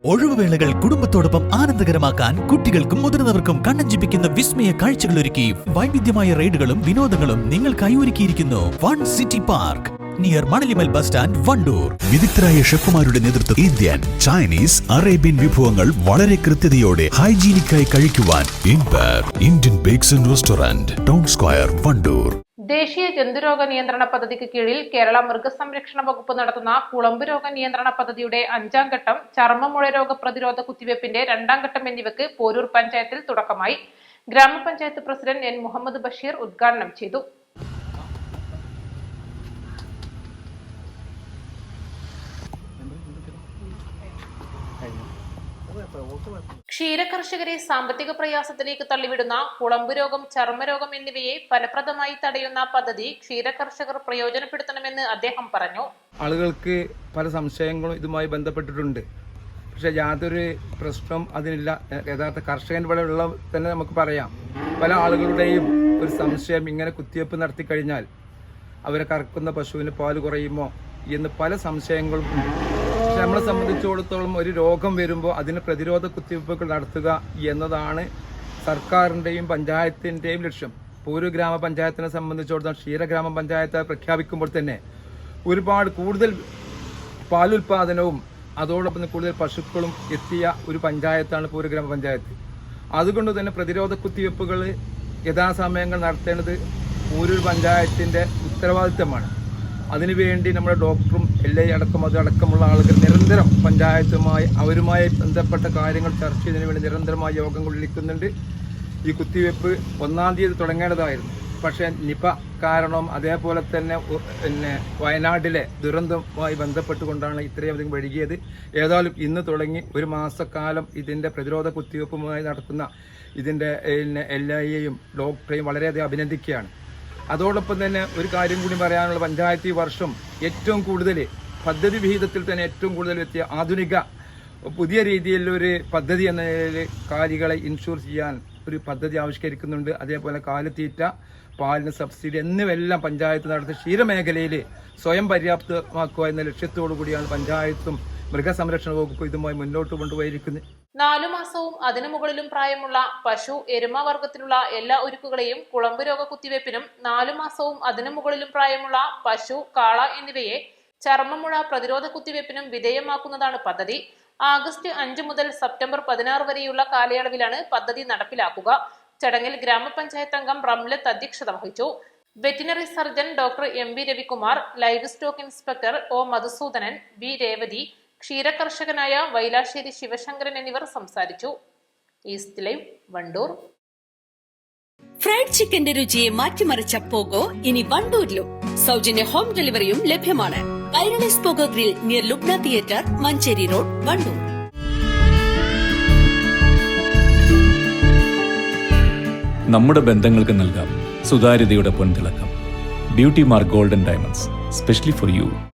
ഒഴിവുവേളകൾ കുടുംബത്തോടൊപ്പം ആനന്ദകരമാക്കാൻ കുട്ടികൾക്കും മുതിർന്നവർക്കും കണ്ണഞ്ചിപ്പിക്കുന്ന വിസ്മയ കാഴ്ചകളൊരുക്കി വൈവിധ്യമായ റൈഡുകളും വിനോദങ്ങളും നിങ്ങൾക്കായി ഒരുക്കിയിരിക്കുന്നു One City Park near Manalimal bus stand, Wandoor. വിദഗ്ധരായ ഷെഫുമാരുടെ നേതൃത്വത്തിൽ ഇന്ത്യൻ, ചൈനീസ്, അറേബ്യൻ വിഭവങ്ങൾ വളരെ കൃത്യതയോടെ ഹൈജീനിക്കായി കഴിക്കുവാൻ Indian bakes and restaurant, town square, Wandoor. ദേശീയ ജന്തുരോഗ നിയന്ത്രണ പദ്ധതിക്ക് കീഴിൽ കേരള മൃഗസംരക്ഷണ വകുപ്പ് നടത്തുന്ന കുളമ്പ് രോഗ നിയന്ത്രണ പദ്ധതിയുടെ 5ാം ഘട്ടം, ചർമ്മമുഴ രോഗ പ്രതിരോധ കുത്തിവയ്പ്പിന്റെ 2ാം ഘട്ടം എന്നിവയ്ക്ക് പോരൂർ പഞ്ചായത്തിൽ തുടക്കമായി. ഗ്രാമപഞ്ചായത്ത് പ്രസിഡന്റ് എൻ മുഹമ്മദ് ബഷീർ ഉദ്ഘാടനം ചെയ്തു. ക്ഷീരകർഷകരെ സാമ്പത്തിക പ്രയാസത്തിലേക്ക് തള്ളിവിടുന്ന കുളമ്പ് രോഗം, ചർമ്മരോഗം എന്നിവയെ ഫലപ്രദമായി തടയുന്ന പദ്ധതി ക്ഷീരകർഷകർ പ്രയോജനപ്പെടുത്തണമെന്ന് അദ്ദേഹം പറഞ്ഞു. ആളുകൾക്ക് പല സംശയങ്ങളും ഇതുമായി ബന്ധപ്പെട്ടിട്ടുണ്ട്. പക്ഷെ യാതൊരു പ്രശ്നം അതിനില്ല. യഥാർത്ഥ കർഷകൻ ഇവിടെ ഉള്ള തന്നെ നമുക്ക് പറയാം. പല ആളുകളുടെയും ഒരു സംശയം, ഇങ്ങനെ കുത്തിവയ്പ്പ് നടത്തി കഴിഞ്ഞാൽ അവരെ കറക്കുന്ന പശുവിന് പാല് കുറയുമോ എന്ന് പല സംശയങ്ങളും ഉണ്ട്. പക്ഷെ നമ്മളെ സംബന്ധിച്ചിടത്തോളം ഒരു രോഗം വരുമ്പോൾ അതിന് പ്രതിരോധ കുത്തിവയ്പ്പുകൾ നടത്തുക എന്നതാണ് സർക്കാരിൻ്റെയും പഞ്ചായത്തിൻ്റെയും ലക്ഷ്യം. പോരൂർ ഗ്രാമപഞ്ചായത്തിനെ സംബന്ധിച്ചിടത്തോളം ക്ഷീരഗ്രാമപഞ്ചായത്ത് പ്രഖ്യാപിക്കുമ്പോൾ തന്നെ ഒരുപാട് കൂടുതൽ പാലുൽപാദനവും അതോടൊപ്പം കൂടുതൽ പശുക്കളും എത്തിയ ഒരു പഞ്ചായത്താണ് പോരൂർ ഗ്രാമപഞ്ചായത്ത്. അതുകൊണ്ട് തന്നെ പ്രതിരോധ കുത്തിവയ്പ്പുകൾ യഥാസമയങ്ങൾ നടത്തേണ്ടത് പോരൂർ പഞ്ചായത്തിൻ്റെ ഉത്തരവാദിത്തമാണ്. അതിനുവേണ്ടി നമ്മുടെ ഡോക്ടറും അതടക്കമുള്ള ആളുകൾ നിരന്തരം പഞ്ചായത്തുമായി അവരുമായി ബന്ധപ്പെട്ട കാര്യങ്ങൾ ചർച്ച ചെയ്തതിനു വേണ്ടി നിരന്തരമായ യോഗങ്ങൾ വിളിക്കുന്നുണ്ട്. ഈ കുത്തിവയ്പ്പ് 1-ാം തീയതി തുടങ്ങേണ്ടതായിരുന്നു. പക്ഷേ നിപ കാരണം, അതേപോലെ തന്നെ വയനാട്ടിലെ ദുരന്തവുമായി ബന്ധപ്പെട്ടുകൊണ്ടാണ് ഇത്രയധികം വൈകിയത്. ഏതായാലും ഇന്ന് തുടങ്ങി ഒരു മാസക്കാലം ഇതിൻ്റെ പ്രതിരോധ കുത്തിവയ്പ്പുമായി നടത്തുന്ന ഇതിൻ്റെ എല്ലായെയും ഡോക്ടറെയും വളരെയധികം അഭിനന്ദിക്കുകയാണ്. അതോടൊപ്പം തന്നെ ഒരു കാര്യം കൂടി പറയാനുള്ള, പഞ്ചായത്ത് ഈ വർഷം ഏറ്റവും കൂടുതൽ പദ്ധതി വിഹിതത്തിൽ തന്നെ ഏറ്റവും കൂടുതൽ എത്തിയ ആധുനിക പുതിയ രീതിയിലൊരു പദ്ധതി എന്ന നിലയിൽ കാലികളെ ഇൻഷുർ ചെയ്യാൻ ഒരു പദ്ധതി ആവിഷ്കരിക്കുന്നുണ്ട്. അതേപോലെ കാലിത്തീറ്റ, പാലിന് സബ്സിഡി എന്നിവയെല്ലാം പഞ്ചായത്ത് നടത്തി ക്ഷീരമേഖലയിൽ സ്വയം പര്യാപ്തമാക്കുക എന്ന ലക്ഷ്യത്തോടു കൂടിയാണ് പഞ്ചായത്തും മൃഗസംരക്ഷണ വകുപ്പ് ഇതുമായി മുന്നോട്ട് കൊണ്ടുപോയിരിക്കുന്നത്. 4 മാസവും അതിനു മുകളിലും പ്രായമുള്ള പശു, എരുമ വർഗത്തിലുള്ള എല്ലാ ഉരുക്കുകളെയും കുളമ്പ് രോഗ കുത്തിവയ്പ്പിനും 4 മാസവും അതിനു മുകളിലും പ്രായമുള്ള പശു, കാള എന്നിവയെ ചർമ്മമുഴ പ്രതിരോധ കുത്തിവയ്പ്പിനും വിധേയമാക്കുന്നതാണ് പദ്ധതി. ആഗസ്റ്റ് 5 മുതൽ സെപ്റ്റംബർ 16 വരെയുള്ള കാലയളവിലാണ് പദ്ധതി നടപ്പിലാക്കുക. ചടങ്ങിൽ ഗ്രാമപഞ്ചായത്ത് അംഗം റംലത്ത് അധ്യക്ഷത വഹിച്ചു. Veterinary surgeon doctor M V Ravikumar, live stock inspector O Madhusoodanan, B Revathi, ക്ഷീരകർഷകനായ വൈലാശ്ശേരി ശിവശങ്കരൻ എന്നിവർ സംസാരിച്ചു. East live, Wandoor. ഫ്രൈഡ് ചിക്കന്റെ രുചിയെ മാറ്റിമറിച്ച പോഗോ ഇനി വണ്ടൂരിലും. സൗജന്യ ഹോം ഡെലിവറിയും ലഭ്യമാണ്. Kairali's Pogo grill near Lubna theatre, Manjeri road, Wandoor. നമ്മുടെ ബന്ധങ്ങൾക്ക് നൽകാം സുതാര്യതയുടെ പൊൻതിളക്കം. Beauty mark golden diamonds, specially for U.